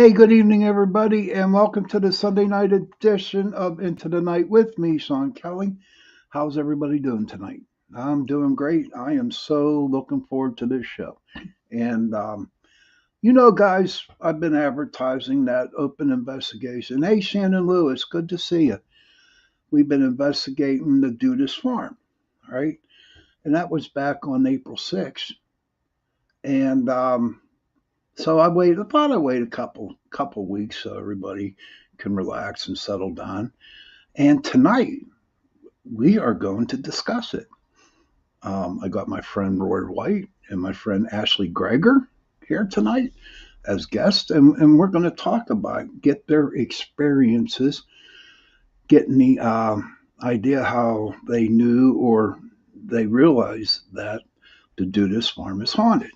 Hey, good evening, everybody, and welcome to the Sunday night edition of Into the Night with me, Sean Kelly. How's everybody doing tonight? I'm doing great. I am so looking forward to this show. And, guys, I've been advertising that open investigation. Hey, Shannon Lewis, good to see you. We've been investigating the Duda Farm, right? And that was back on April 6th. And so I thought I'd wait a couple weeks so everybody can relax and settle down. And tonight we are going to discuss it. I got my friend Roy White and my friend Ashley Greger here tonight as guests, and we're going to talk about get their experiences, getting the idea how they knew or they realized that the Dudas farm is haunted.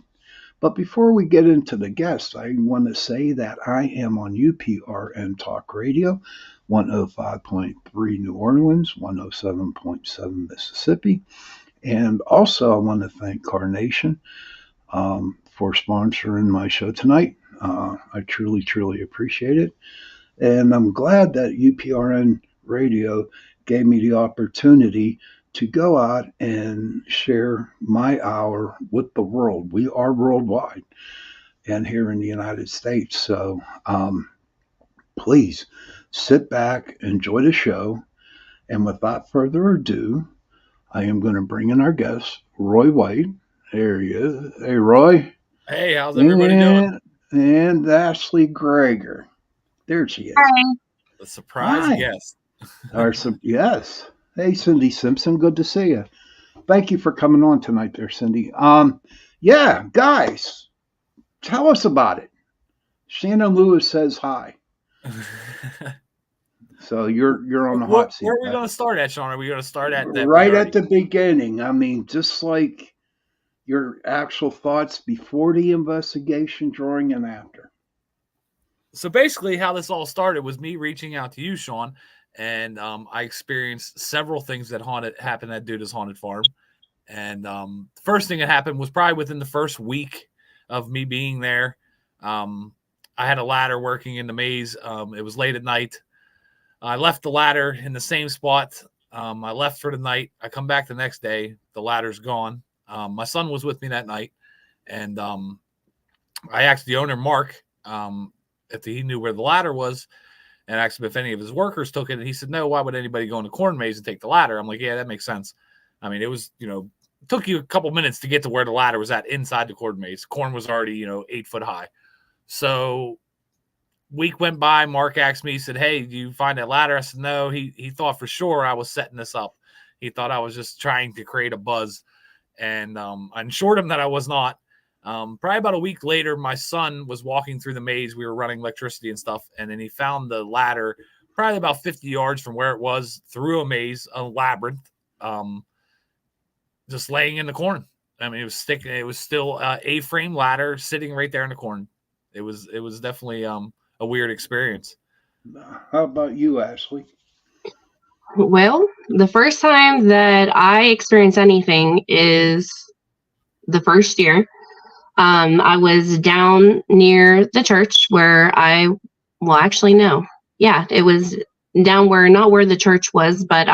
But before we get into the guests, I want to say that I am on UPRN Talk Radio, 105.3 New Orleans, 107.7 Mississippi. And also, I want to thank Carnation for sponsoring my show tonight. I truly, truly appreciate it. And I'm glad that UPRN Radio gave me the opportunity to go out and share my hour with the world. We are worldwide and here in the United States. So please sit back, enjoy the show. And without further ado, I am going to bring in our guest, Roy White. There he is. Hey, Roy. Hey, how's everybody doing? And Ashley Greger. There she is. Hi. The surprise guest. Yes. Hey, Cindy Simpson. Good to see you. Thank you for coming on tonight there, Cindy. Yeah, guys, tell us about it. Shannon Lewis says hi. So you're on the hot seat. Where are we going to start at, Sean? Are we going to start at that? Right at the beginning. I mean, just like your actual thoughts before the investigation, during, and after. So basically, how this all started was me reaching out to you, Sean, and I experienced several things that happened at Duda's Haunted Farm. And the first thing that happened was probably within the first week of me being there. I had a ladder working in the maze. It was late at night. I left the ladder in the same spot. I left for the night. I come back the next day. The ladder's gone. My son was with me that night. And I asked the owner, Mark, if he knew where the ladder was, and asked him if any of his workers took it. And he said, no, why would anybody go in the corn maze and take the ladder? I'm like, yeah, that makes sense. I mean, it was, it took you a couple minutes to get to where the ladder was at inside the corn maze. Corn was already, 8 foot high. So week went by. Mark asked me, he said, hey, do you find that ladder? I said, no. He thought for sure I was setting this up. He thought I was just trying to create a buzz. And I assured him that I was not. Probably about a week later, my son was walking through the maze. We were running electricity and stuff. And then he found the ladder probably about 50 yards from where it was, through a maze, a labyrinth, just laying in the corn. I mean, it was sticking. It was still a A-frame ladder sitting right there in the corn. It was definitely a weird experience. How about you, Ashley? Well, the first time that I experienced anything is the first year. I was down near the church where it was down where, not where the church was, but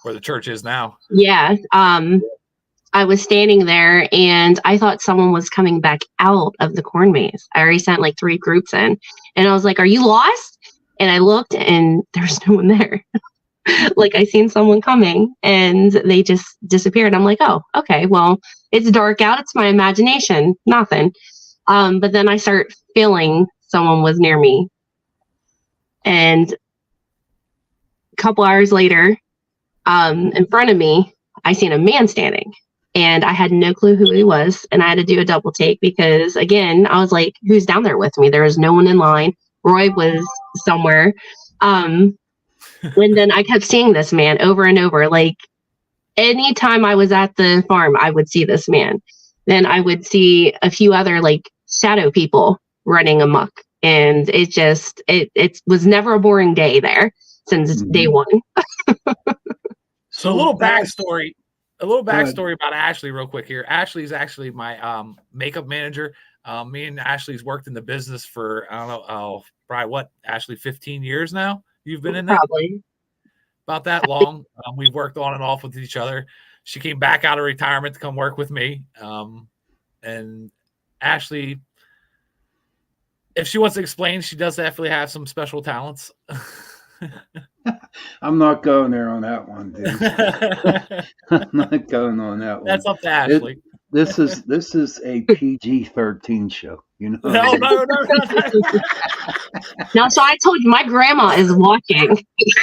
where the church is now. Yeah. I was standing there and I thought someone was coming back out of the corn maze. I already sent like 3 groups in, and I was like, are you lost? And I looked and there's no one there. Like, I seen someone coming and they just disappeared. I'm like, oh, okay, well, it's dark out. It's my imagination. Nothing. But then I start feeling someone was near me. And a couple hours later, in front of me, I seen a man standing. And I had no clue who he was. And I had to do a double take because, again, I was like, who's down there with me? There was no one in line. Roy was somewhere. And then I kept seeing this man over and over. Like, anytime I was at the farm, I would see this man. Then I would see a few other like shadow people running amok. And it was never a boring day there since day one. So a little backstory about Ashley real quick here. Ashley's actually my makeup manager. Me and Ashley's worked in the business for, I don't know, probably what, Ashley, 15 years now? You've been in that? Probably. About that long. We've worked on and off with each other. She came back out of retirement to come work with me. And Ashley, if she wants to explain, she does definitely have some special talents. I'm not going there on that one, dude. I'm not going on that one. That's up to Ashley. This is a PG-13 show, you know. No. No, so I told you my grandma is watching.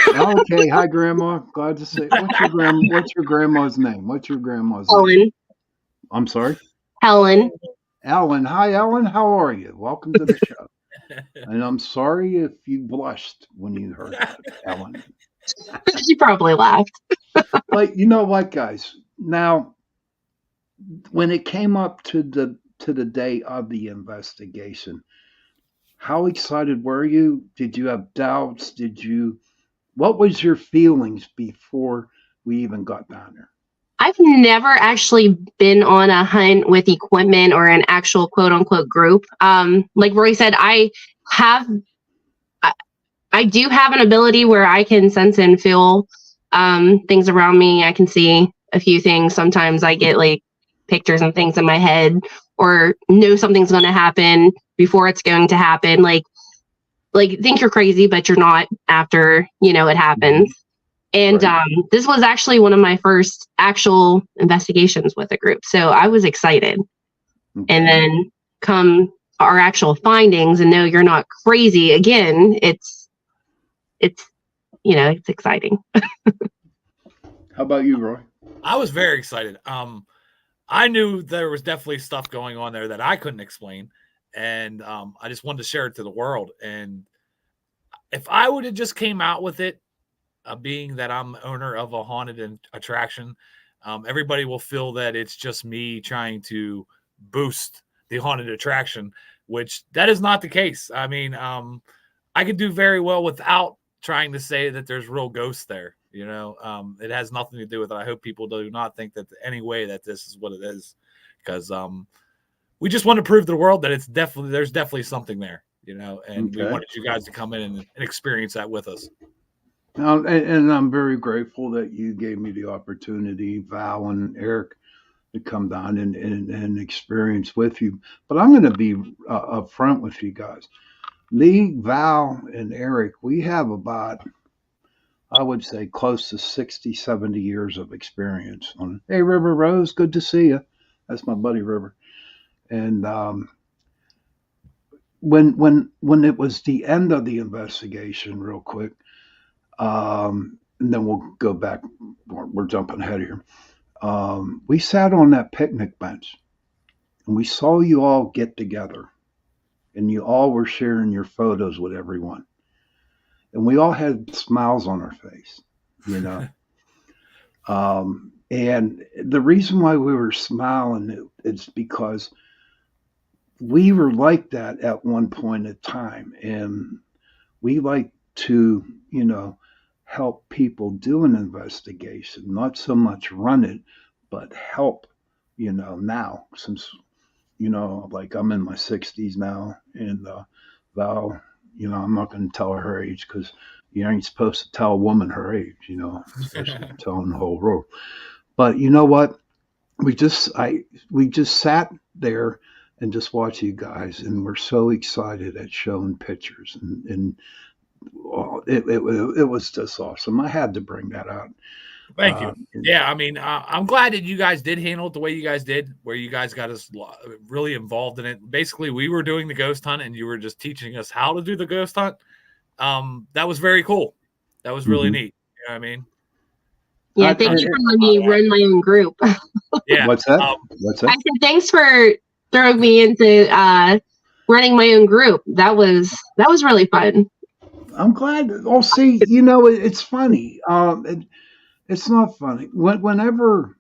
Okay, hi grandma. Glad to see. What's your grandma's name? What's your grandma's name? Helen. I'm sorry? Helen. Ellen. Hi Ellen, how are you? Welcome to the show. And I'm sorry if you blushed when you heard that, Ellen. She probably laughed. But you know what, guys? Now, when it came up to the day of the investigation, how excited were you? Did you have doubts? What was your feelings before we even got down there? I've never actually been on a hunt with equipment or an actual quote unquote group. Like Roy said, I do have an ability where I can sense and feel things around me. I can see a few things. Sometimes I get like pictures and things in my head, or know something's going to happen before it's going to happen. Like think you're crazy, but you're not after, it happens. And Right. This was actually one of my first actual investigations with a group. So I was excited. Okay. And then come our actual findings and know you're not crazy. Again, it's exciting. How about you, Roy? I was very excited. I knew there was definitely stuff going on there that I couldn't explain. And I just wanted to share it to the world. And if I would have just came out with it, being that I'm owner of a haunted attraction, everybody will feel that it's just me trying to boost the haunted attraction, which that is not the case. I mean, I could do very well without trying to say that there's real ghosts there. It has nothing to do with it. I hope people do not think that any way that this is what it is, because we just want to prove to the world that there's definitely something there, and Okay. we wanted you guys to come in and experience that with us. And I'm very grateful that you gave me the opportunity, Val and Eric, to come down and experience with you. But I'm going to be upfront with you guys. Me, Val, and Eric, we have about, I would say, close to 60, 70 years of experience. Hey, River Rose, good to see you. That's my buddy River. And when it was the end of the investigation, real quick, and then we'll go back. We're jumping ahead here. We sat on that picnic bench, and we saw you all get together, and you all were sharing your photos with everyone, and we all had smiles on our face, and the reason why we were smiling is because we were like that at one point in time, and we like to, help people do an investigation, not so much run it, but help, now, since, like I'm in my 60s now, and Val, I'm not going to tell her age because you ain't supposed to tell a woman her age, especially telling the whole world. But you know what? We just sat there and just watched you guys, and we're so excited at showing pictures, and it was just awesome. I had to bring that out. Thank you. Yeah, I mean, I'm glad that you guys did handle it the way you guys did, where you guys got us really involved in it. Basically, we were doing the ghost hunt, and you were just teaching us how to do the ghost hunt. That was very cool. That was really neat. You know what I mean? Yeah, thanks for letting me run my own group. Yeah. What's that? I said thanks for throwing me into running my own group. That was really fun. I'm glad. Oh, see, it's funny. It's not funny. Whenever,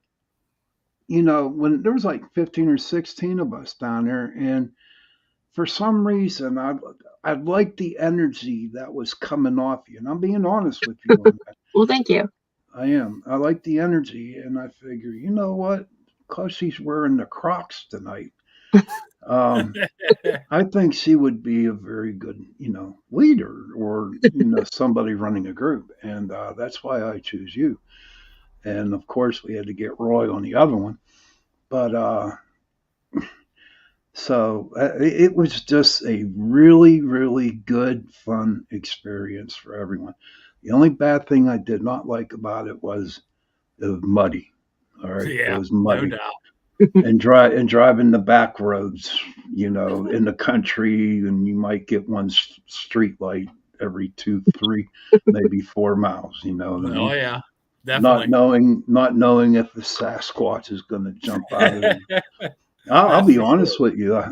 when there was like 15 or 16 of us down there, and for some reason, I liked the energy that was coming off you. And I'm being honest with you on that. Well, thank you. I am. I like the energy, and I figure, you know what? Because she's wearing the Crocs tonight, I think she would be a very good, leader or, somebody running a group. And that's why I choose you. And of course, we had to get Roy on the other one. But it was just a really, really good, fun experience for everyone. The only bad thing I did not like about it was muddy. All right, it Yeah, was no muddy, doubt. and driving the back roads, in the country, and you might get one street light every 2, 3, maybe 4 miles. You know what I Oh mean? yeah, Not definitely. knowing if the Sasquatch is going to jump out of the. I'll That's be for sure. honest with you.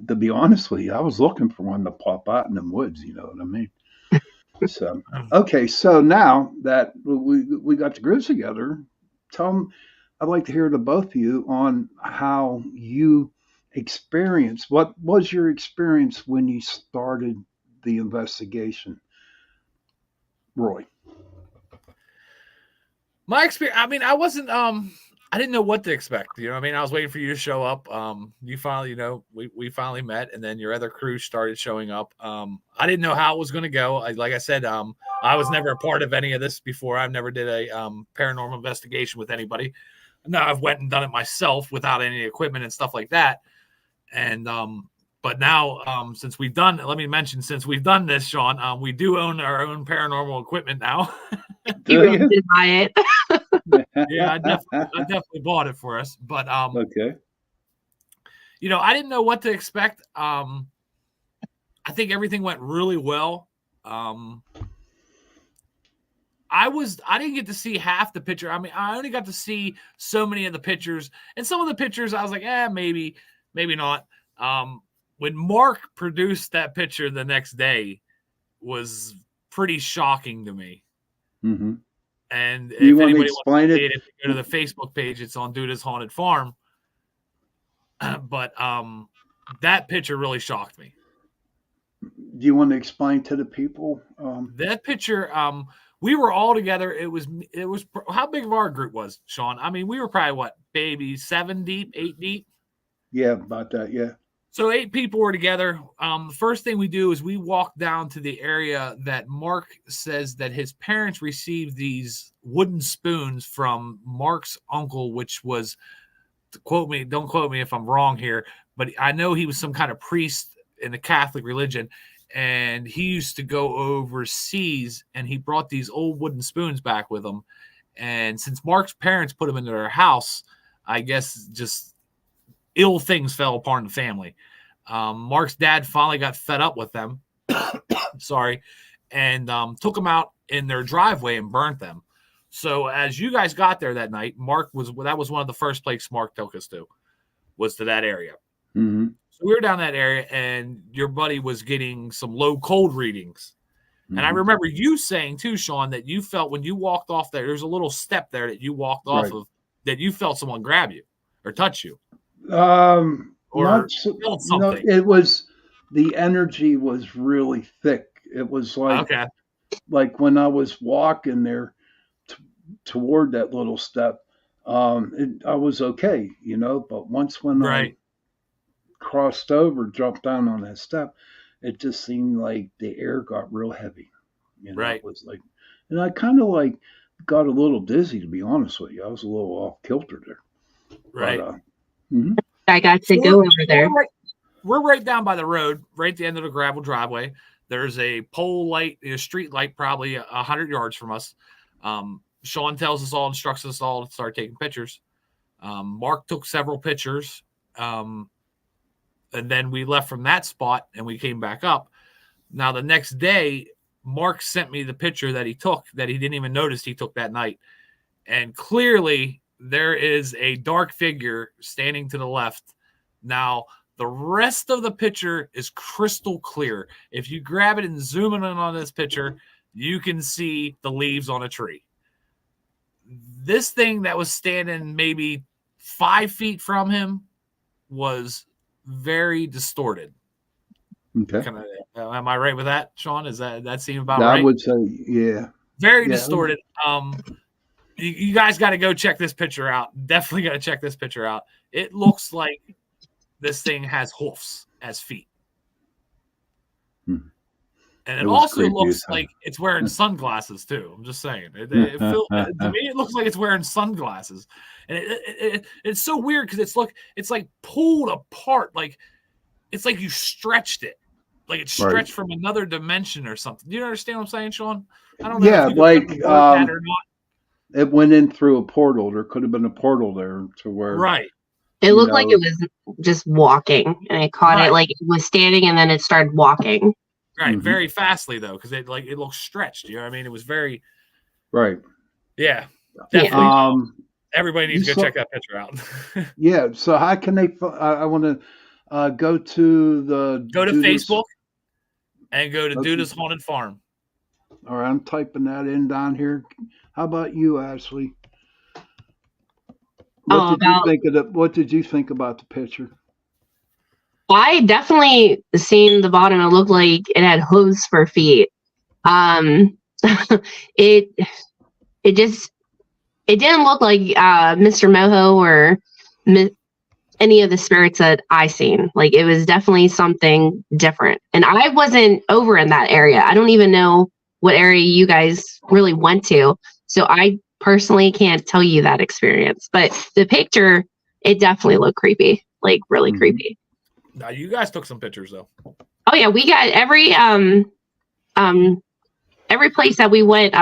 To be honest with you, I was looking for one to pop out in the woods. You know what I mean? So okay, so now that we got the groups together, tell them. I'd like to hear the both of you on how you experienced. What was your experience when you started the investigation, Roy? My experience. I mean, I wasn't. I didn't know what to expect. You know, what I mean, I was waiting for you to show up. You finally, we finally met, and then your other crew started showing up. I didn't know how it was going to go. Like I said, I was never a part of any of this before. I've never did a paranormal investigation with anybody. No, I've went and done it myself without any equipment and stuff like that. And but now since we've done, let me mention, since we've done this, Sean, we do own our own paranormal equipment now. He Do really you? did buy it. Yeah, I definitely bought it for us. But Okay. I didn't know what to expect. I think everything went really well. Um, I didn't get to see half the picture. I mean, I only got to see so many of the pictures, and some of the pictures I was like, maybe, maybe not. When Mark produced that picture the next day was pretty shocking to me. Mm-hmm. And Do you if want to anybody wants explain to see it? it, if you go to the Facebook page, it's on Duda's Haunted Farm. But that picture really shocked me. Do you want to explain to the people? That picture, we were all together. It was how big of our group was, Sean? I mean, we were probably what, baby, 7 deep, 8 deep. Yeah, about that. Yeah. So 8 people were together. The first thing we do is we walk down to the area that Mark says that his parents received these wooden spoons from Mark's uncle, which was, quote me, don't quote me if I'm wrong here, but I know he was some kind of priest in the Catholic religion, and he used to go overseas, and he brought these old wooden spoons back with him. And since Mark's parents put them into their house, I guess just ill things fell upon the family. Mark's dad finally got fed up with them. Sorry. And took them out in their driveway and burnt them. So as you guys got there that night, that was one of the first places Mark took us to, was to that area. Mm-hmm. So we were down that area, and your buddy was getting some low cold readings. And I Mm-hmm. remember you saying too, Sean, that you felt when you walked off there's a little step there that you walked off Right. of, that you felt someone grab you or touch you Not or so, felt something. it was the energy was really thick. It was Okay. like when I was walking there t- toward that little step, I was okay, but once when I Right. crossed over, jumped down on that step, it just seemed like the air got real heavy. It Right. was like, and I kind of like got a little dizzy, to be honest with you. I was a little off kilter there, but Right. mhm. I got to So go over there. we're right down by the road, right at the end of the gravel driveway. There's a pole light, a street light, probably 100 yards from us. Sean tells us all, instructs us all to start taking pictures. Mark took several pictures. And then we left from that spot and we came back up. Now, the next day, Mark sent me the picture that he took that he didn't even notice he took that night. And clearly, there is a dark figure standing to the left. Now, the rest of the picture is crystal clear. If you grab it and zoom in on this picture, you can see the leaves on a tree. This thing that was standing maybe 5 feet from him was very distorted. Okay. Am I right with that, Sean? Is that seem about I right? would say, yeah. Very Yeah. distorted. You guys got to go check this picture out. Definitely got to check this picture out. It looks like this thing has hoofs as feet. Hmm. And It it was also creepy looks as hell. like it's wearing sunglasses too. I'm just saying. To me, it looks like it's wearing sunglasses, and it's so weird because it's like pulled apart, like it's like you stretched it, like it's Right. stretched from another dimension or something. Do you understand what I'm saying, Sean? I don't know Yeah, if you like can word that or not. it went in through a portal. There could have been a portal there to where, Right. It you looked like know, it was just walking, and I caught it Right. like it was standing, and then it started walking. Right. Mhm. Very fastly though, because it looks stretched. You know what I mean? It was very right. yeah. Yeah. Definitely. Everybody You needs to go saw, check that picture out. yeah. So how can they? I want to go to the Go to Duda's. Facebook and go to Okay. Duda's Haunted Farm. All right, I'm typing that in down here. How about you, Ashley? What Oh, did you about think of the? What did you think about the picture? I definitely seen the bottom. It looked like it had hooves for feet. It it just it didn't look like Mr. Moho or any of the spirits that I seen. Like it was definitely something different. And I wasn't over in that area. I don't even know what area you guys really went to. So I personally can't tell you that experience. But the picture, it definitely looked creepy. Like really Mhm. creepy. Now you guys took some pictures though. Oh yeah, we got every place that we went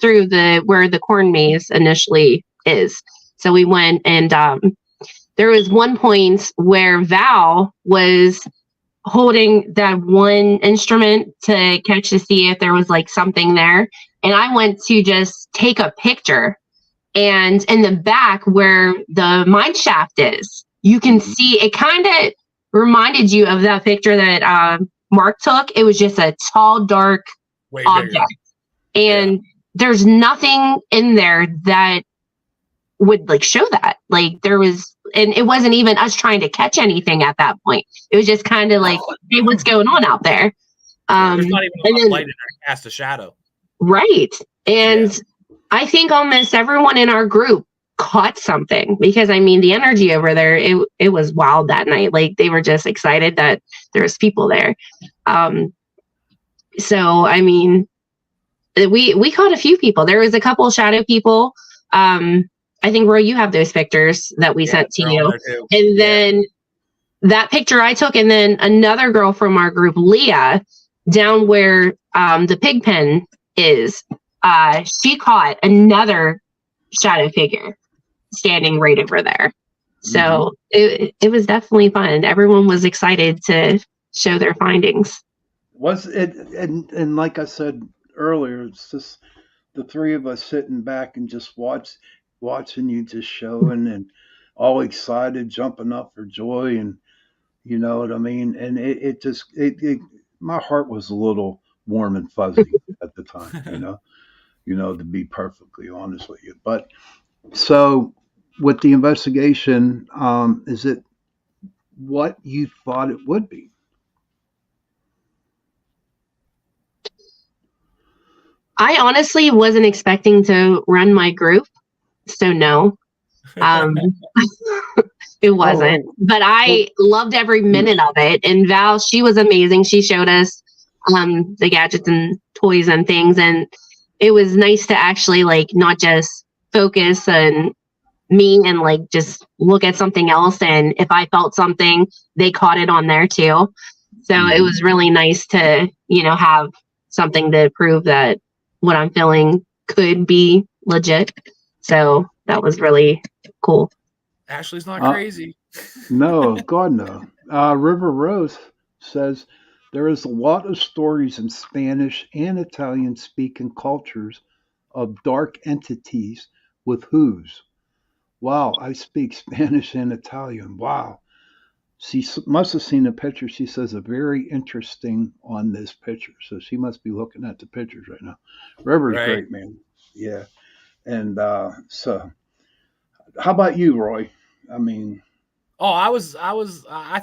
through the where the corn maze initially is. So we went and there was one point where Val was holding that one instrument to catch to see if there was like something there. And I went to just take a picture. And in the back where the mine shaft is, you can Mhm. see it kind of reminded you of that picture that Mark took. It was just a tall, dark Way object. bigger. And there's nothing in there that would like show that. Like there was, and it wasn't even us trying to catch anything at that point. It was just kind of like, hey, what's going on out there? There's not even And enough then light in there to cast a shadow. right. And I think almost everyone in our group caught something because I mean the energy over there, it was wild that night. Like they were just excited that there was people there. So I mean we caught a few people. There was a couple of shadow people. I think Roy, you have those pictures that we sent to they're you. on there too. And then that picture I took, and then another girl from our group, Leah, down where the pig pen is, she caught another shadow figure standing right over there. So it was definitely fun. Everyone was excited to show their findings. Was it? And like I said earlier, it's just the three of us sitting back and just watching you just showing and all excited, jumping up for joy, and you know what I mean. And it just my heart was a little warm and fuzzy at the time, to be perfectly honest with you. But so with the investigation, is it what you thought it would be? I honestly wasn't expecting to run my group, so no. Um, it wasn't, but I loved every minute of it. And Val, she was amazing. She showed us the gadgets and toys and things, and it was nice to actually like not just focus on me and like just look at something else. And if I felt something, they caught it on there too. So it was really nice to have something to prove that what I'm feeling could be legit. So that was really cool. Ashley's not crazy. No, God, no. River Rose says there is a lot of stories in Spanish and Italian speaking cultures of dark entities with hooves. Wow, I speak Spanish and Italian. Wow. She must have seen the picture. She says a very interesting on this picture. So she must be looking at the pictures right now. River's Right. great, man. Yeah. And so, how about you, Roy? I mean, I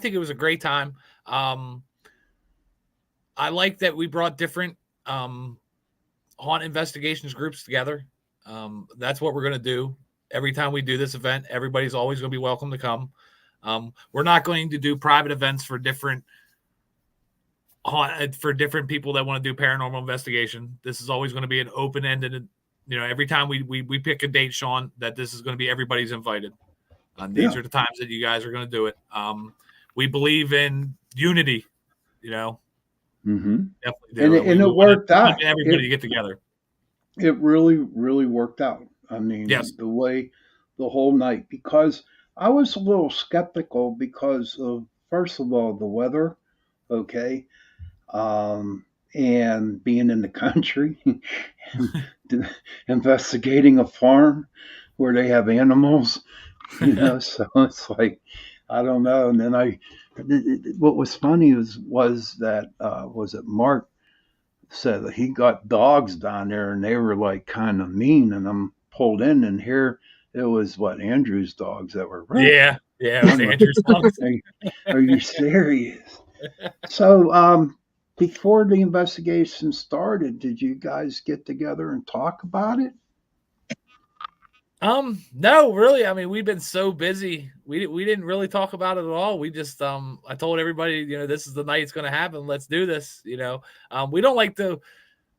think it was a great time. I like that we brought different haunt investigations groups together. That's what we're going to do every time we do this event. Everybody's always going to be welcome to come. We're not going to do private events for different people that want to do paranormal investigation. This is always going to be an open-ended. Every time we pick a date, Sean, that this is going to be everybody's invited. These are the times that you guys are going to do it. We believe in unity. Mm-hmm. Definitely do. And it worked out. Everybody to get together. It really, really worked out. I mean, yes. the whole night, because I was a little skeptical because of, first of all, the weather, okay, and being in the country, investigating a farm where they have animals, so it's like, I don't know. And then what was funny was that, was it Mark said that he got dogs down there and they were like kind of mean, and I'm pulled in and here it was Andrew's dogs that were right. Yeah, it was Andrew's dogs. Are you serious? So before the investigation started, did you guys get together and talk about it? No, really. I mean, we've been so busy. We didn't really talk about it at all. We just I told everybody, this is the night it's going to happen. Let's do this. We don't like to.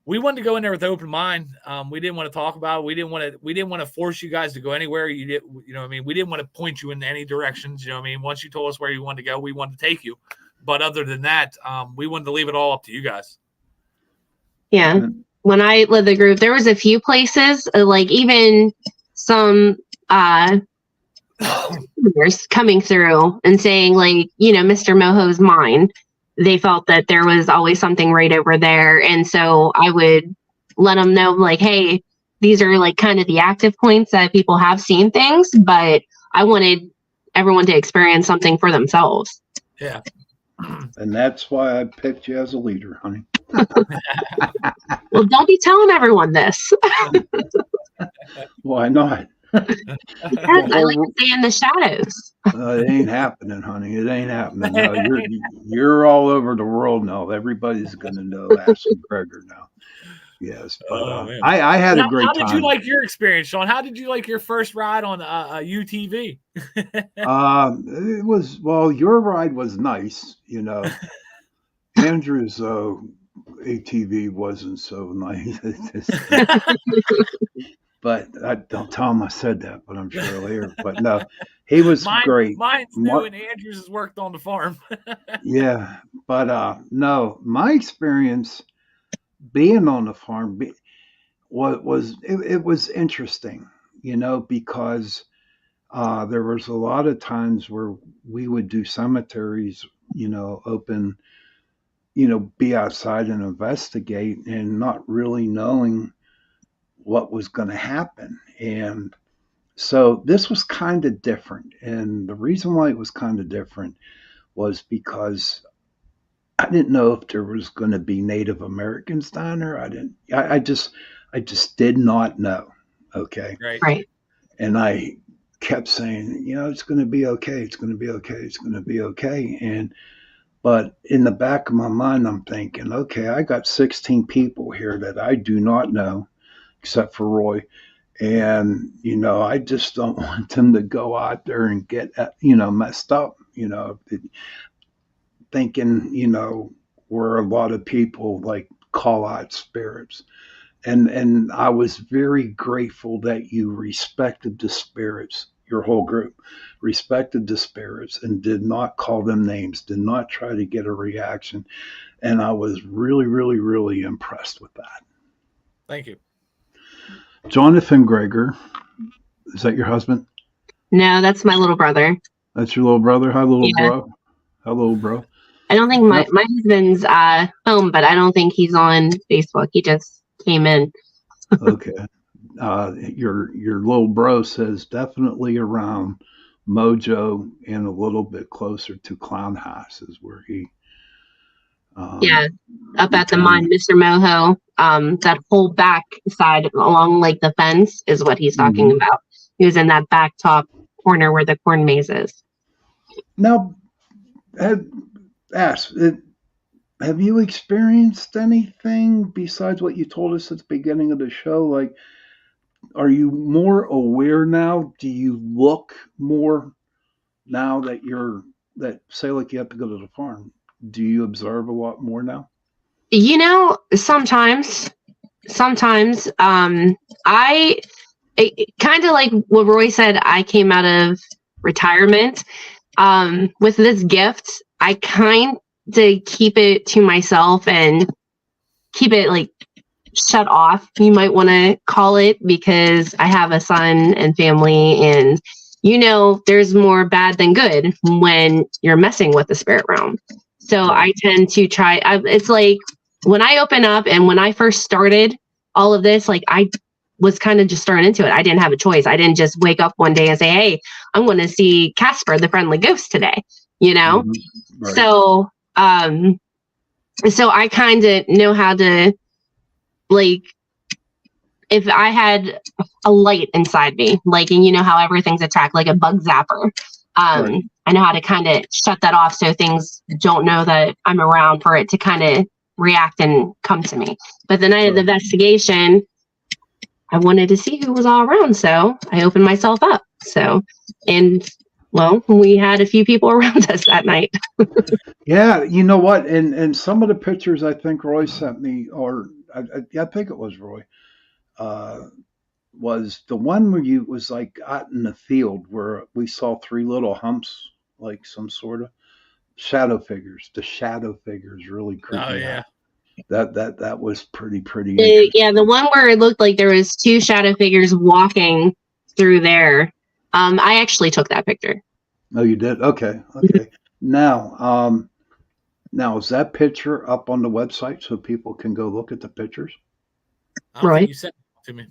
We wanted to go in there with an open mind. We didn't want to talk about it. We didn't want to force you guys to go anywhere. We didn't want to point you in any directions. Once you told us where you wanted to go, we wanted to take you. But other than that, we wanted to leave it all up to you guys. Yeah. When I led the group, there was a few places, like even some coming through and saying, like, Mr. Moho's mine. They felt that there was always something right over there. And so I would let them know, like, hey, these are like kind of the active points that people have seen things, but I wanted everyone to experience something for themselves. Yeah. And that's why I picked you as a leader, honey. Well, don't be telling everyone this. Why not? Because I like to stay in the shadows. It ain't happening, honey. It ain't happening. No, you're all over the world now. Everybody's gonna know Ashley Gregor now. Yes, but I had a great time. How did you like your experience, Sean? How did you like your first ride on UTV? It was, well, your ride was nice, Andrew's ATV wasn't so nice. But I don't tell him I said that, but I'm sure he'll hear. But no, he was great. Mine's new, and Andrew's has worked on the farm. Yeah, but no, my experience being on the farm was interesting, because there was a lot of times where we would do cemeteries, open, be outside and investigate, and not really knowing what was going to happen. And so this was kind of different. And the reason why it was kind of different was because I didn't know if there was going to be Native Americans down there. I just did not know. Okay. Right. And I kept saying, it's going to be okay. It's going to be okay. It's going to be okay. But in the back of my mind, I'm thinking, okay, I got 16 people here that I do not know, except for Roy. And, I just don't want them to go out there and get, messed up, thinking, where a lot of people like call out spirits. And I was very grateful that you respected the spirits, your whole group respected the spirits and did not call them names, did not try to get a reaction. And I was really, really, really impressed with that. Thank you. Jonathan Gregor, is that your husband? No, that's my little brother. That's your little brother? Hi, little bro. Hi, little bro. I don't think my husband's home, but I don't think he's on Facebook. He just came in. Okay. Your little bro says definitely around Mojo and a little bit closer to Clown House is where he. Up at the mine, Mr. Moho. That whole back side along like the fence is what he's talking about. He was in that back top corner where the corn maze is. Now, have you experienced anything besides what you told us at the beginning of the show? Like, are you more aware now? Do you look more now that say like you have to go to the farm, do you observe a lot more now? Sometimes, I kind of like what Roy said. I came out of retirement. With this gift, I kind of keep it to myself and keep it like shut off, you might want to call it, because I have a son and family, and there's more bad than good when you're messing with the spirit realm. So I tend to try. It's like when I open up and when I first started all of this, like I was kind of just starting into it. I didn't have a choice. I didn't just wake up one day and say, "Hey, I'm going to see Casper, the friendly ghost today." Right. So I kind of know how to, like, if I had a light inside me, like, and how everything's attracted, like a bug zapper. Right. I know how to kind of shut that off so things don't know that I'm around, for it to kind of react and come to me. But the night of the investigation, I wanted to see who was all around, so I opened myself up. And we had a few people around us that night. Yeah, you know what? And some of the pictures I think Roy sent me, or I think it was Roy, was the one where you was like out in the field where we saw three little humps, like some sort of shadow figures. The shadow figures really creeped me out. That was pretty interesting. Yeah, the one where it looked like there was two shadow figures walking through there. I actually took that picture. Oh, you did? Okay. Now is that picture up on the website so people can go look at the pictures? I don't think you sent it to me.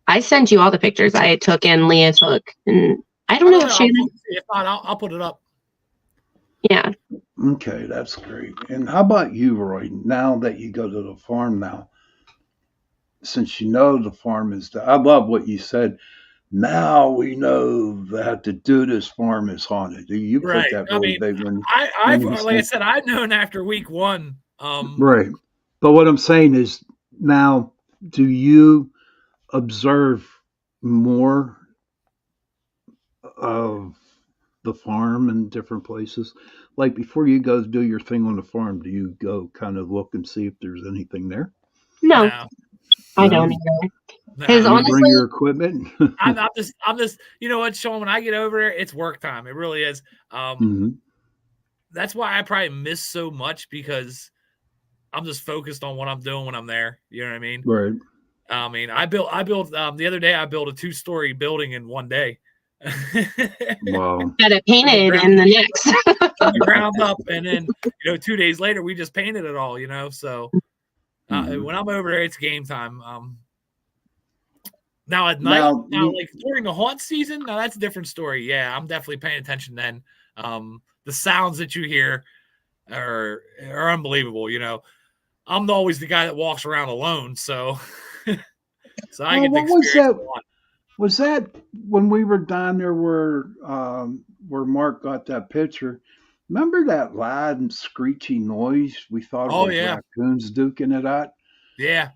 I sent you all the pictures I took and Leah took, and I don't know if Shannon. If not, I'll put it up. Yeah. Okay, that's great. And how about you, Roy? Now that you go to the farm now, since the farm is I love what you said. Now we know that the Duda's farm is haunted. You put that really big when like I said, I'd known after week one. Right. But what I'm saying is, now, do you observe more of the farm in different places? Like before you go do your thing on the farm, do you go kind of look and see if there's anything there? No. I don't either. Because honestly, bring your equipment. I'm just, you know what, Sean? When I get over there, it's work time. It really is. That's why I probably miss so much, because I'm just focused on what I'm doing when I'm there. You know what I mean? Right. I mean, I built the other day. I built a 2-story building in one day. Wow. Got it painted in the next. From the ground up, and then 2 days later we just painted it all. So when I'm over there, it's game time. Now at night, like during the haunt season, now that's a different story. Yeah, I'm definitely paying attention then. The sounds that you hear are unbelievable. I'm always the guy that walks around alone, so I get to experience a lot. Was that when we were down there where Mark got that picture? Remember that loud and screechy noise? We thought it was raccoons duking it out. Yeah.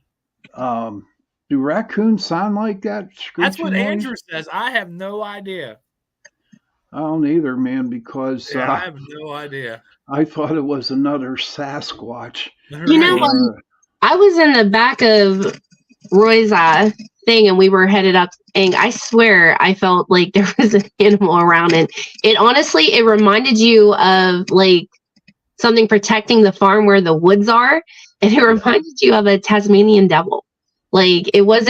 Do raccoons sound like that? That's what Andrew says. I have no idea. I don't either, man, because I have no idea. I thought it was another Sasquatch. I was in the back of Roy's thing, and we were headed up, and I swear I felt like there was an animal around, and it honestly, it reminded you of like something protecting the farm where the woods are, and it reminded you of a Tasmanian devil. Like it was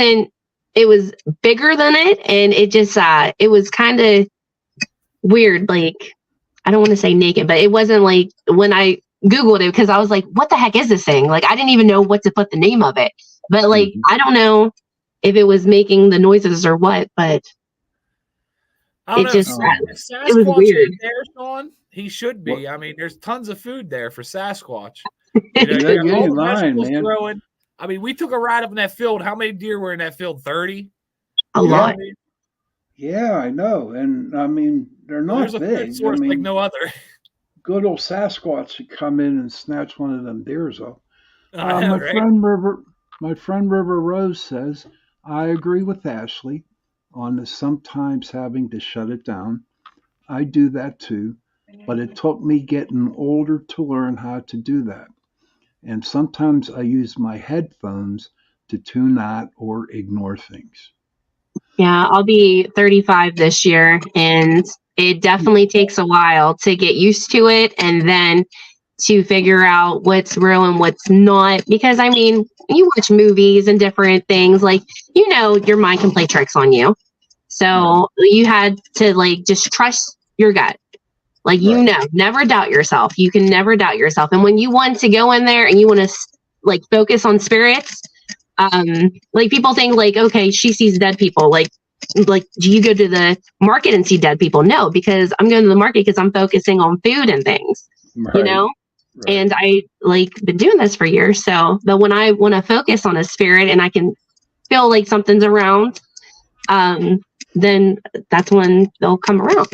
bigger than it, and it just it was kind of weird. Like, I don't want to say naked, but it wasn't like when I Googled it, because I was like, what the heck is this thing? Like, I didn't even know what to put the name of it. But like, I don't know if it was making the noises or what, but it just it was weird. There, Sean, he should be. I mean, there's tons of food there for Sasquatch. Man. I mean, we took a ride up in that field. How many deer were in that field? 30? A lot. Yeah, I know. And I mean, they're not big. There's a food source like no other. Good old Sasquatch would come in and snatch one of them deers up. My friend River Rose says, I agree with Ashley on the sometimes having to shut it down. I do that too, but it took me getting older to learn how to do that. And sometimes I use my headphones to tune out or ignore things. Yeah, I'll be 35 this year, and it definitely takes a while to get used to it and then to figure out what's real and what's not. Because, I mean, you watch movies and different things, like, your mind can play tricks on you. So you had to, like, just trust your gut. Like, Right. never doubt yourself. You can never doubt yourself. And when you want to go in there and you want to, like, focus on spirits, like, people think, like, okay, she sees dead people. Like, do you go to the market and see dead people? No, because I'm going to the market because I'm focusing on food and things, Right. Right. and I, like, been doing this for years. So, but when I want to focus on a spirit and I can feel like something's around, then that's when they'll come around.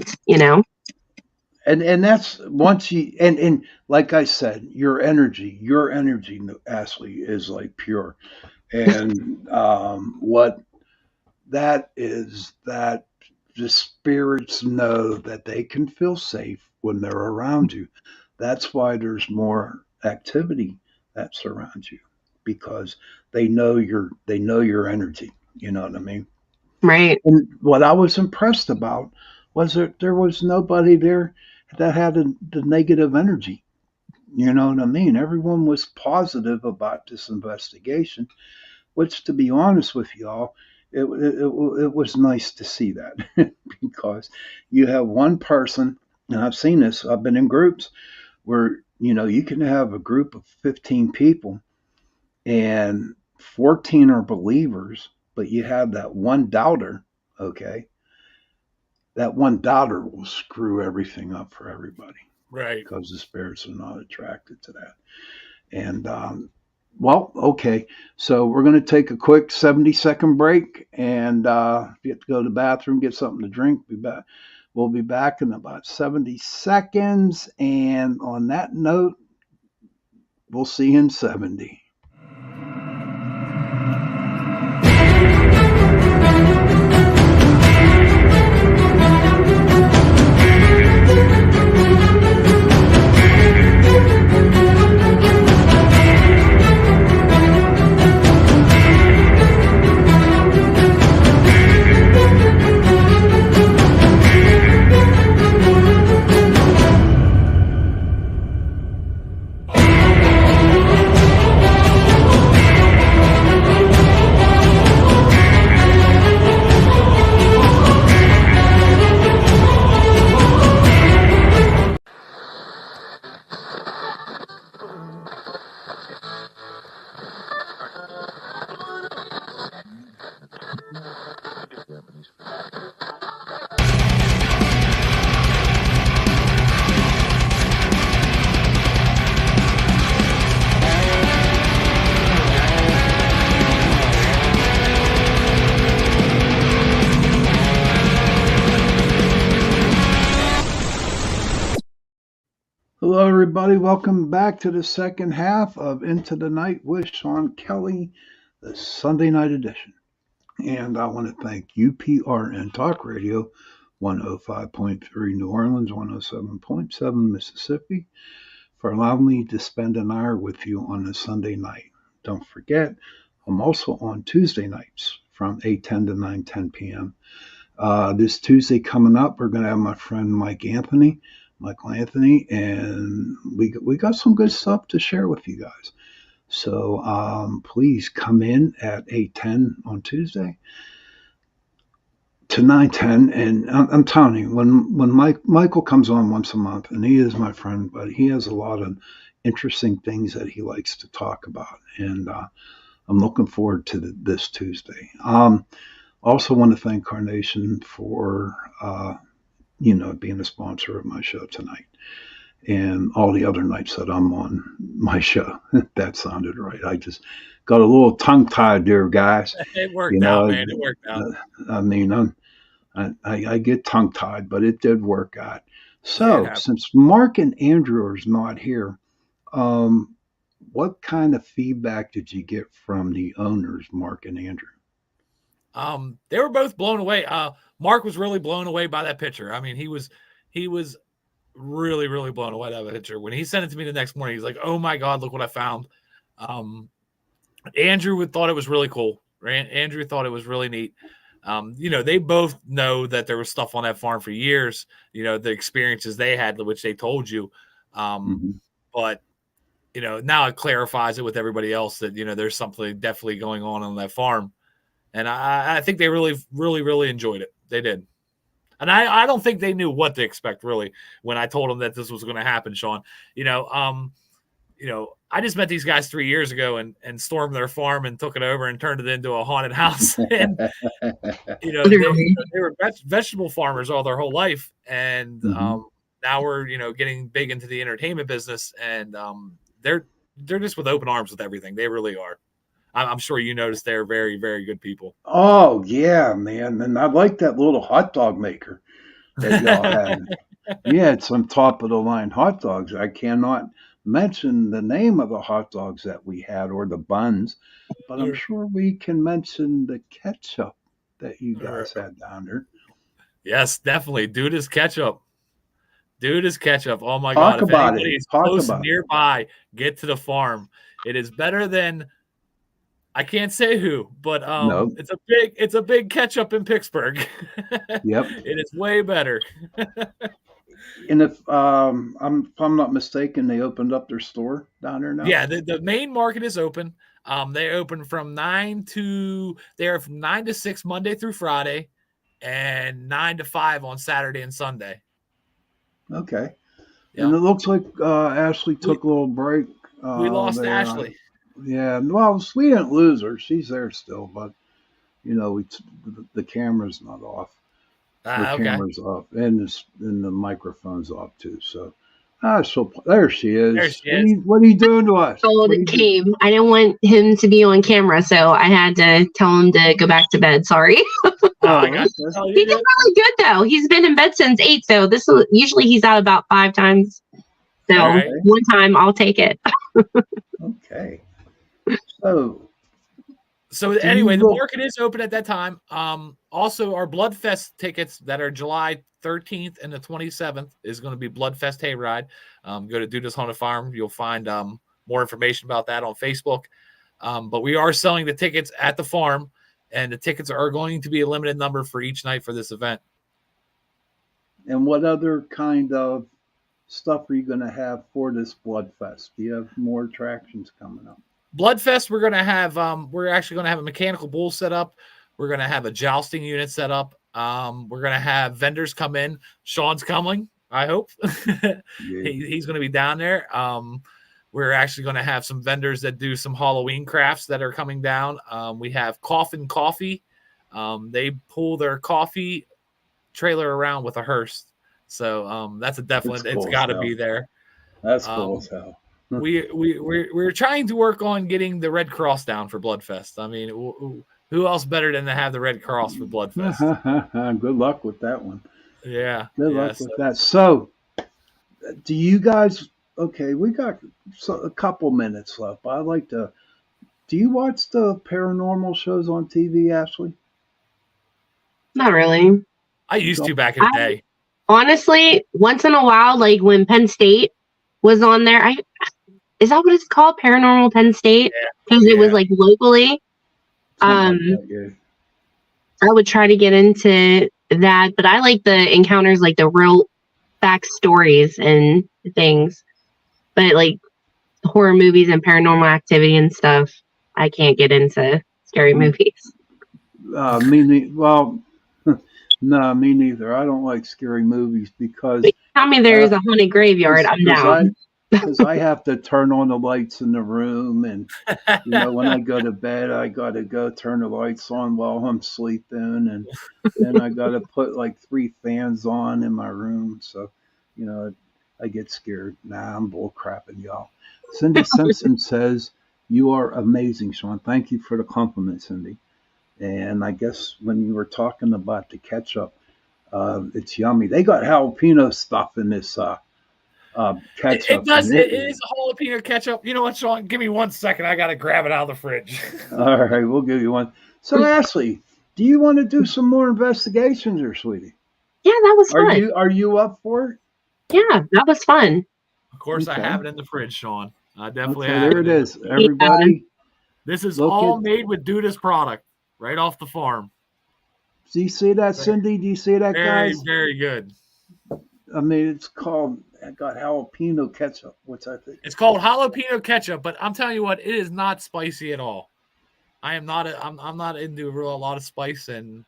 And that's once you and like I said, your energy, Ashley, is like pure. And what that is that the spirits know that they can feel safe when they're around you. That's why there's more activity that surrounds you because they know your energy. You know what I mean? Right. And what I was impressed about was that there was nobody there that had the negative energy. You know what I mean? Everyone was positive about this investigation, which, to be honest with y'all, it was nice to see that because you have one person, and I've seen this, I've been in groups where, you can have a group of 15 people and 14 are believers, but you have that one doubter, okay? That one doubter will screw everything up for everybody Right. because the spirits are not attracted to that. And well, okay. So we're going to take a quick 70-second break, and if you have to go to the bathroom, get something to drink, be back. We'll be back in about 70 seconds. And on that note, we'll see you in 70. Hello, everybody. Welcome back to the second half of Into the Night with Sean Kelly, the Sunday night edition. And I want to thank UPRN Talk Radio, 105.3 New Orleans, 107.7 Mississippi, for allowing me to spend an hour with you on a Sunday night. Don't forget, I'm also on Tuesday nights from 8:10 to 9:10 p.m. This Tuesday coming up, we're going to have my friend Michael Anthony, and we got some good stuff to share with you guys. So please come in at 8:10 on Tuesday to 9:10, and I'm telling you, when Michael comes on once a month, and he is my friend, but he has a lot of interesting things that he likes to talk about, and I'm looking forward to this Tuesday. Also want to thank Carnation for being a sponsor of my show tonight and all the other nights that I'm on my show. That sounded right. I just got a little tongue tied there, guys. It worked You out, know, man. It worked out. I mean, I get tongue tied, but it did work out. It So, happened. since Mark and Andrew are not here, um, what kind of feedback did you get from the owners, Mark and Andrew? They were both blown away. Mark was really blown away by that picture. I mean, he was he was really, really blown away by the picture. When he sent it to me the next morning, he's like, "Oh my God, look what I found." Andrew thought it was really cool. Andrew thought it was really neat. They both know that there was stuff on that farm for years, the experiences they had, which they told you. But, now it clarifies it with everybody else that, there's something definitely going on that farm. And I think they really, really, really enjoyed it. They did. And I don't think they knew what to expect, really, when I told them that this was going to happen, Sean. I just met these guys 3 years ago and stormed their farm and took it over and turned it into a haunted house. And, they were vegetable farmers all their whole life. And now we're, getting big into the entertainment business. And they're just with open arms with everything. They really are. I'm sure you noticed they're very, very good people. Oh, yeah, man. And I like that little hot dog maker that y'all had. You had some top of the line hot dogs. I cannot mention the name of the hot dogs that we had or the buns, but I'm sure we can mention the ketchup that you guys had down there. Yes, definitely. Duda's ketchup. Duda's ketchup. Oh my God. If anybody's close nearby, get to the farm. It is better than, I can't say who, but it's a big ketchup in Pittsburgh. Yep. It is way better. And if I'm not mistaken, they opened up their store down there now. Yeah, the main market is open. They open from 9 to 6 Monday through Friday, and 9 to 5 on Saturday and Sunday. Okay. Yep. And it looks like Ashley took a little break. We lost Ashley. Yeah, well, we didn't lose her. She's there still, but the camera's not off. The camera's off, and the microphone's off too. So, there she is. There she is. What are you doing to us? Came. I didn't want him to be on camera, so I had to tell him to go back to bed. Sorry. He did really good though. He's been in bed since 8, so usually he's out about 5 times. So one time I'll take it. Okay. So anyway, the market is open at that time. Also, our Bloodfest tickets that are July 13th and the 27th is going to be Bloodfest Hayride. Go to Duda's Haunted Farm. You'll find more information about that on Facebook. But we are selling the tickets at the farm, and the tickets are going to be a limited number for each night for this event. And what other kind of stuff are you going to have for this Bloodfest? Do you have more attractions coming up? Bloodfest, we're going to have, we're actually going to have a mechanical bull set up. We're going to have a jousting unit set up. We're going to have vendors come in. Sean's coming, I hope. He's going to be down there. We're actually going to have some vendors that do some Halloween crafts that are coming down. We have Coffin Coffee. They pull their coffee trailer around with a hearse. So that's a definite, it's got to be there. That's cool as hell. We're trying to work on getting the Red Cross down for Bloodfest. I mean, who else better than to have the Red Cross for Bloodfest? Good luck with that one. Yeah. Good luck with that. So, do you guys? Okay, we got a couple minutes left. I'd like to. Do you watch the paranormal shows on TV, Ashley? Not really. I used to back in the day. Honestly, once in a while, like when Penn State was on there, is that what it's called? Paranormal Penn State? Because it was like locally. I would try to get into that, but I like the encounters, like the real backstories and things. But like horror movies and Paranormal Activity and stuff, I can't get into scary movies. No, me neither. I don't like scary movies because. But tell me there's a haunted graveyard. I'm down. Because I have to turn on the lights in the room, and when I go to bed, I got to go turn the lights on while I'm sleeping, and then I got to put like 3 fans on in my room. So, I get scared. Nah, I'm bull crapping, y'all. Cindy Simpson says, "You are amazing, Sean." Thank you for the compliment, Cindy. And I guess when you were talking about the ketchup, it's yummy. They got jalapeno stuff in this ketchup. It does. It is a jalapeno ketchup. You know what, Sean? Give me 1 second. I got to grab it out of the fridge. All right, we'll give you one. So, Ashley, do you want to do some more investigations here, sweetie? Yeah, that was fun. Are you up for it? Yeah, that was fun. Of course, I Okay. have it in the fridge, Sean. I definitely Okay, have there it it in the is. fridge. Yeah, Everybody, This is look at. all made with Duda's product, right off the farm. Do you see that, Cindy? Do you see that, Very, guys? very good. I mean, it's called. I got jalapeno ketchup. What's I think? It's called jalapeno ketchup, but I'm telling you what, it is not spicy at all. I am not. I'm not into a lot of spice, and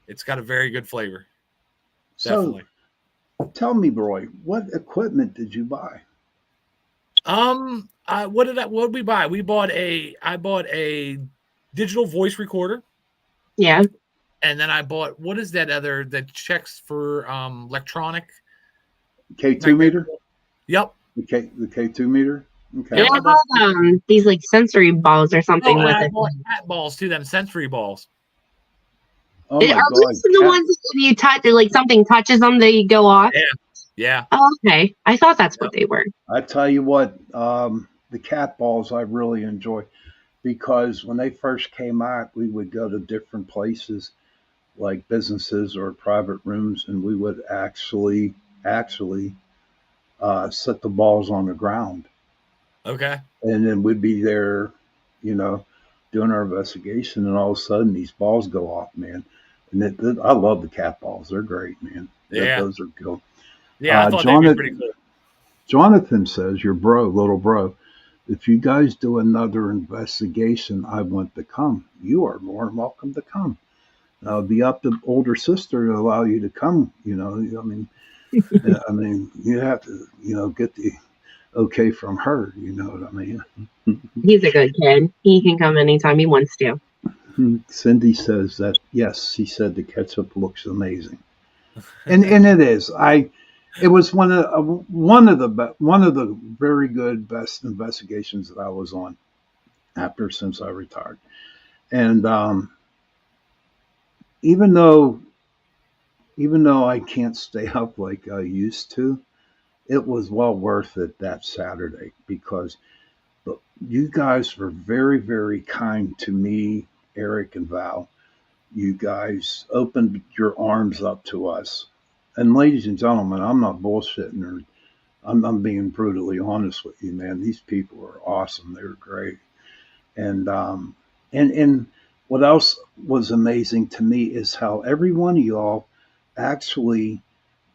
it's got a very good flavor. So, Definitely. tell me, Roy, what equipment did you buy? What did we buy? I bought a digital voice recorder, yeah. and then I bought what is that other that checks for electronic K2 magnetic? meter. Yep. The K2 meter. And Okay. Yep. I bought these like sensory balls or Oh, something and with I it. bought cat balls too, them sensory balls. Oh Are my these God, the cat. ones that if you touch, like something touches them, they go off? Yeah. Yeah. Oh, okay. I thought that's what Yep. they were. I tell you what, the cat balls I really enjoy because when they first came out, we would go to different places like businesses or private rooms, and we would actually set the balls on the ground, Okay. and then we'd be there, you know, doing our investigation, and all of a sudden these balls go off, man. And I love the cat balls; they're great, man. Yeah. Those are cool. Yeah. I thought they'd be pretty Jonathan cool. Jonathan says, your bro, little bro, if you guys do another investigation, I want to come. You are more than welcome to come. It'll be up to older sister to allow you to come. I mean, you have to, get the okay from her. You know what I mean? He's a good kid. He can come anytime he wants to. Cindy says that yes, she said the ketchup looks amazing, and it is. It was one of the very good best investigations that I was on after since I retired. And even though I can't stay up like I used to, it was well worth it that Saturday because you guys were very, very kind to me, Eric and Val. You guys opened your arms up to us. And ladies and gentlemen, I'm not bullshitting or I'm being brutally honest with you, man. These people are awesome. They're great. And and what else was amazing to me is how every one of y'all actually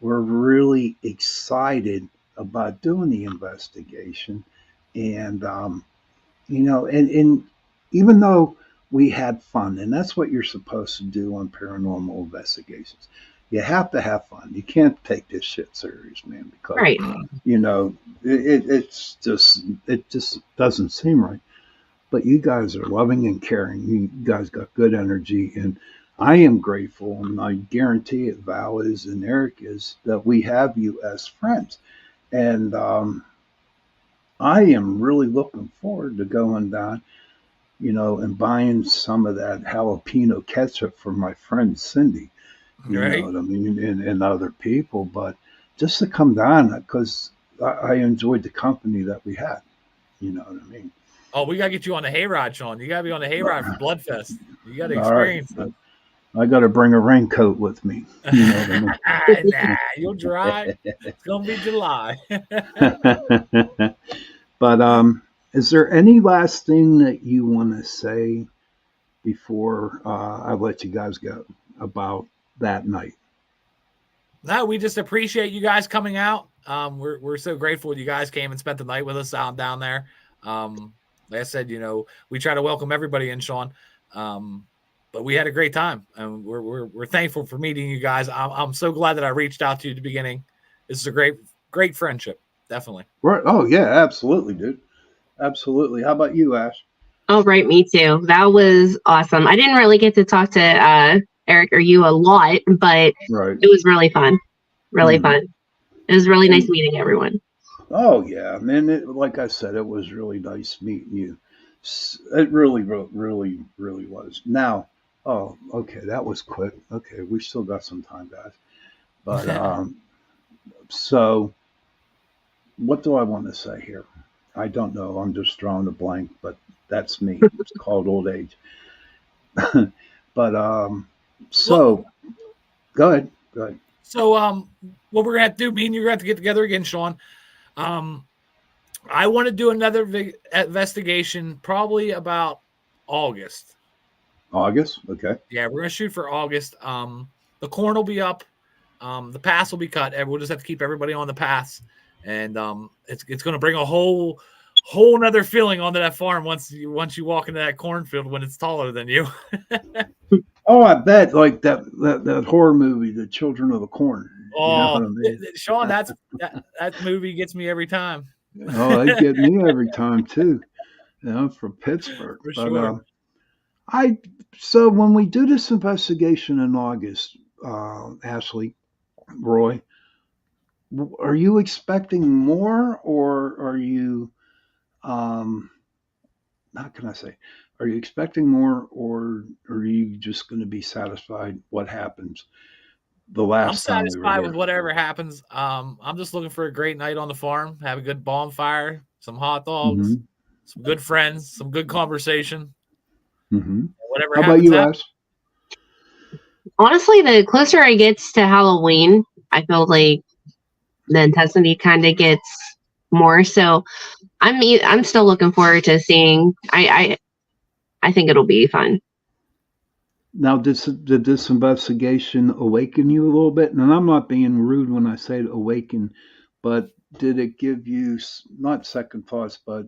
were really excited about doing the investigation, and and even though we had fun, and that's what you're supposed to do on paranormal investigations. You have to have fun. You can't take this shit serious, man, because Right. you know it just doesn't seem right. But you guys are loving and caring. You guys got good energy, and I am grateful, and I guarantee it, Val is and Eric is, that we have you as friends. And I am really looking forward to going down, and buying some of that jalapeno ketchup for my friend Cindy. You know Right. what I mean, and other people, but just to come down because I enjoyed the company that we had. You know what I mean? Oh, we gotta get you on the hayride, Sean. You gotta be on the hayride for Bloodfest. You gotta All right. experience it. I got to bring a raincoat with me. You know what Nah, you'll dry. It's gonna be July. I mean? But is there any last thing that you want to say before I let you guys go about that night? No, we just appreciate you guys coming out. We're so grateful you guys came and spent the night with us down there. Like I said, we try to welcome everybody in, Sean. But we had a great time, and we're thankful for meeting you guys. I'm so glad that I reached out to you at the beginning. This is a great friendship, definitely. Right. Oh yeah, absolutely, dude. Absolutely. How about you, Ash? Oh, right. Me too. That was awesome. I didn't really get to talk to Eric or you a lot, but Right. it was really fun. Really Mhm. fun. It was really nice And meeting everyone. oh yeah, man. Like I said, it was really nice meeting you. It really, really was. Now, oh, okay, that was quick. Okay, we still got some time, guys. But so what do I want to say here? I don't know. I'm just drawing a blank, but that's me. It's called old age. But Well, so go ahead. Go ahead. So, what we're gonna have to do, me and you're gonna have to get together again, Sean. I want to do another investigation probably about August. August, okay. Yeah, we're gonna shoot for August. The corn will be up. The paths will be cut. And we'll just have to keep everybody on the paths, and it's going to bring a whole another feeling onto that farm once you walk into that cornfield when it's taller than you. Oh, I bet like that horror movie, The Children of the Corn. You know what I mean? Sean, that movie gets me every time. Oh, they get me every time too. You know, from Pittsburgh. For But sure. so when we do this investigation in August, Ashley, Roy, are you expecting more, or are you, how can I say, are you expecting more, or are you just going to be satisfied what happens the I'm last time we were satisfied with here? whatever happens. I'm just looking for a great night on the farm, have a good bonfire, some hot dogs, Hmm. some good friends, some good conversation. Hmm. Whatever How about happens, you, happens. Ash? Honestly, the closer I get to Halloween, I feel like the intensity kind of gets more. So I'm still looking forward to seeing. I think it'll be fun. Now, did this investigation awaken you a little bit? And I'm not being rude when I say awaken, but did it give you not second thoughts, but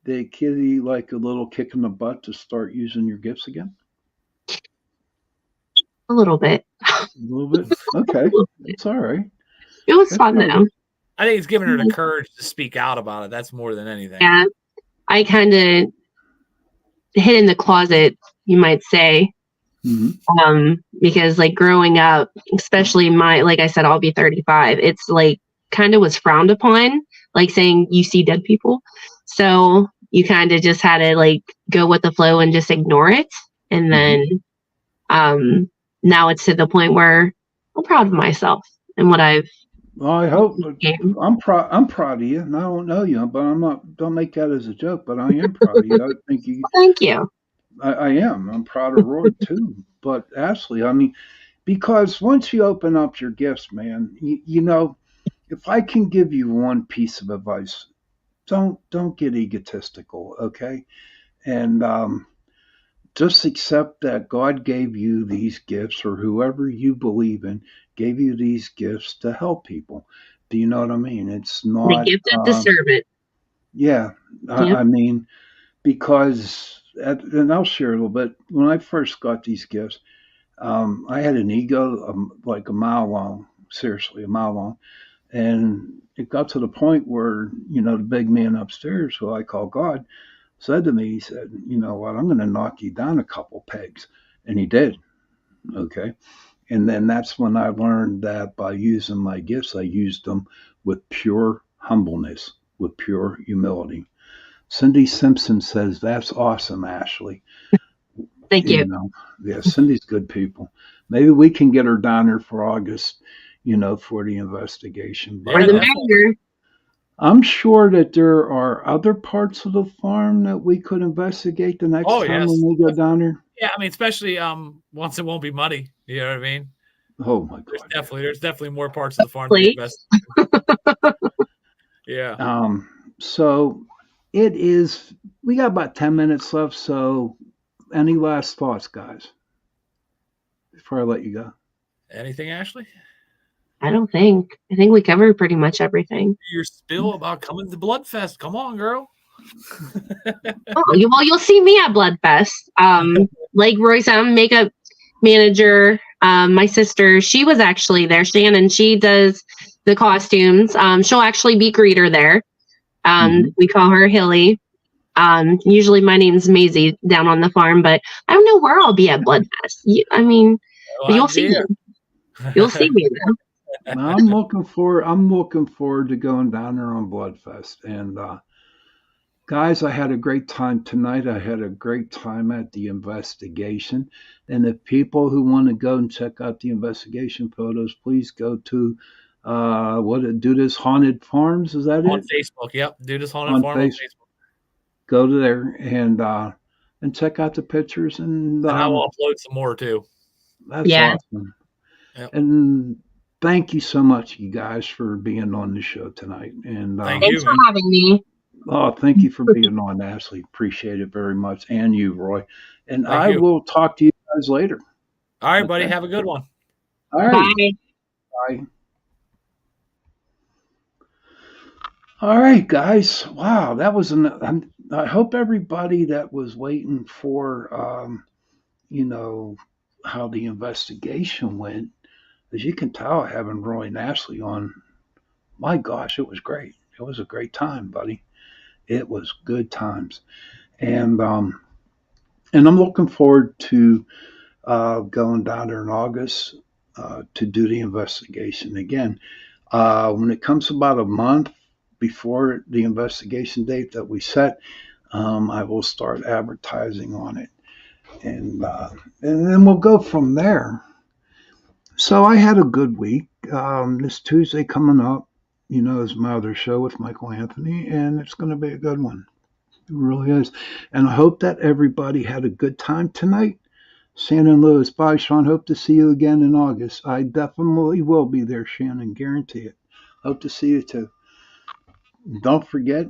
did it give you like a little kick in the butt to start using your gifts again? A little bit. A little bit. Okay, it's all right. It was It's fun all right. though. I think it's giving her the courage to speak out about it. That's more than anything. Yeah, I kind of hid in the closet, you might say, Hmm. because like growing up, especially like I said, I'll be 35. It's like kind of was frowned upon, like saying you see dead people. So you kind of just had to like go with the flow and just ignore it. And Hmm. then um, now it's to the point where I'm proud of myself and what I've Well, I hope became. I'm proud. I'm proud of you, and I don't know you, but I'm not. Don't make that as a joke. But I am proud of you. I think you. Well, thank you. I am. I'm proud of Roy too. But Ashley, I mean, because once you open up your gifts, man, you know, if I can give you one piece of advice, don't get egotistical, okay? And just accept that God gave you these gifts, or whoever you believe in gave you these gifts to help people. Do you know what I mean? It's The not, gifted to serve it. yeah. Yep. I mean, because, and I'll share a little bit. When I first got these gifts, I had an ego like a mile long, seriously, a mile long. And it got to the point where, you know, the big man upstairs, who I call God, said to me, he said, you know what, I'm going to knock you down a couple pegs. And he did. Okay. And then that's when I learned that by using my gifts, I used them with pure humbleness, with pure humility. Cindy Simpson says, that's awesome, Ashley. Thank You you. know, yeah, Cindy's good people. Maybe we can get her down there for August, you know, for the investigation. Or Yeah, But the definitely. mayor. I'm sure that there are other parts of the farm that we could investigate the next Oh time when yes, we go down there. yeah. I mean, especially once it won't be muddy. You know what I mean? Oh my God, yeah. There's definitely more parts of the farm to get Please. invested. Yeah. So it is. We got about 10 minutes left. So, any last thoughts, guys, before I let you go? Anything, Ashley? I don't think. I think we covered pretty much everything. Your spill about coming to Bloodfest. Come on, girl. Oh, well, you'll see me at Bloodfest. Like Roy said, I'm makeup manager. My sister, she was actually there. Shannon, she does the costumes. She'll actually be greeter there. Hmm. We call her Hilly. Usually my name's Maisie down on the farm, but I don't know where I'll be at Bloodfest. I mean, No but you'll see idea. me. You'll see me though. I'm looking forward. I'm looking forward to going down there on Bloodfest. And guys, I had a great time tonight. I had a great time at the investigation. And if people who want to go and check out the investigation photos, please go to what Duda's Haunted Farms. Is that On it? Facebook. Yep. Duda's Haunted On Farm on face. Facebook. Go to there and check out the pictures. And And I will upload some more too. that's Yeah. awesome. Yep. And thank you so much, you guys, for being on the show tonight. And Thank Thanks you, for man. having me. oh, thank you for being on, Ashley. Appreciate it very much, and you, Roy. And Thank I you. will talk to you guys later. All right, buddy. Okay. Have a good one. All right. Bye. Bye. All right, guys. Wow, that was I hope everybody that was waiting for, you know, how the investigation went. As you can tell, having Roy and Ashley on, my gosh, it was great. It was a great time, buddy. It was good times, and I'm looking forward to going down there in August to do the investigation again. When it comes about a month before the investigation date that we set, I will start advertising on it, and then we'll go from there. So I had a good week. This Tuesday coming up, is my other show with Michael Anthony, and it's going to be a good one. It really is. And I hope that everybody had a good time tonight. Shannon Lewis, bye, Sean. Hope to see you again in August. I definitely will be there, Shannon. Guarantee it. Hope to see you too. Don't forget,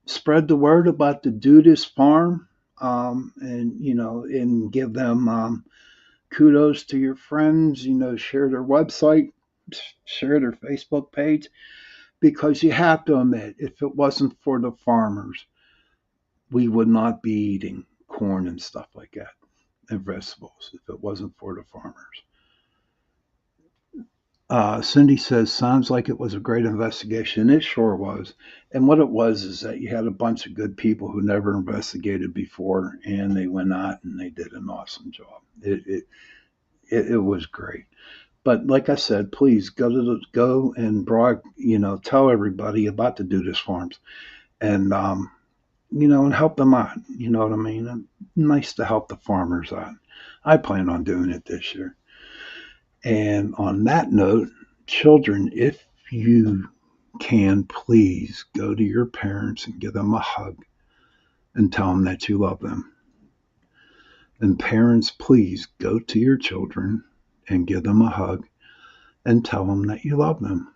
spread the word about the Duda Farm, and give them kudos to your friends. Share their website, share their Facebook page, because you have to admit, if it wasn't for the farmers, we would not be eating corn and stuff like that and vegetables if it wasn't for the farmers. Cindy says, sounds like it was a great investigation. It sure was. And what it was is that you had a bunch of good people who never investigated before, and they went out and they did an awesome job. It was great. But like I said, please go and tell everybody about the Dudas Farms, and and help them out. You know what I mean? And nice to help the farmers out. I plan on doing it this year. And on that note, children, if you can, please go to your parents and give them a hug and tell them that you love them. And parents, please go to your children and give them a hug and tell them that you love them.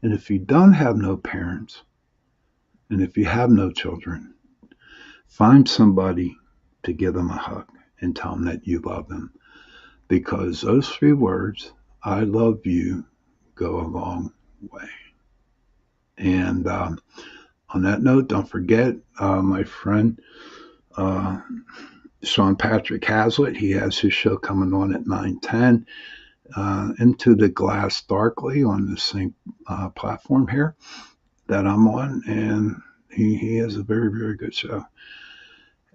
And if you don't have no parents, and if you have no children, find somebody to give them a hug and tell them that you love them. Because those 3 words, I love you, go a long way. And on that note, don't forget my friend Sean Patrick Hazlitt. He has his show coming on at 9:10. Into the Glass Darkly on the same platform here that I'm on, and he has a very, very good show.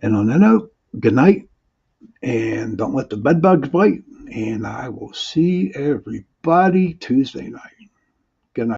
And on that note, good night, and don't let the bed bugs bite, and I will see everybody Tuesday night.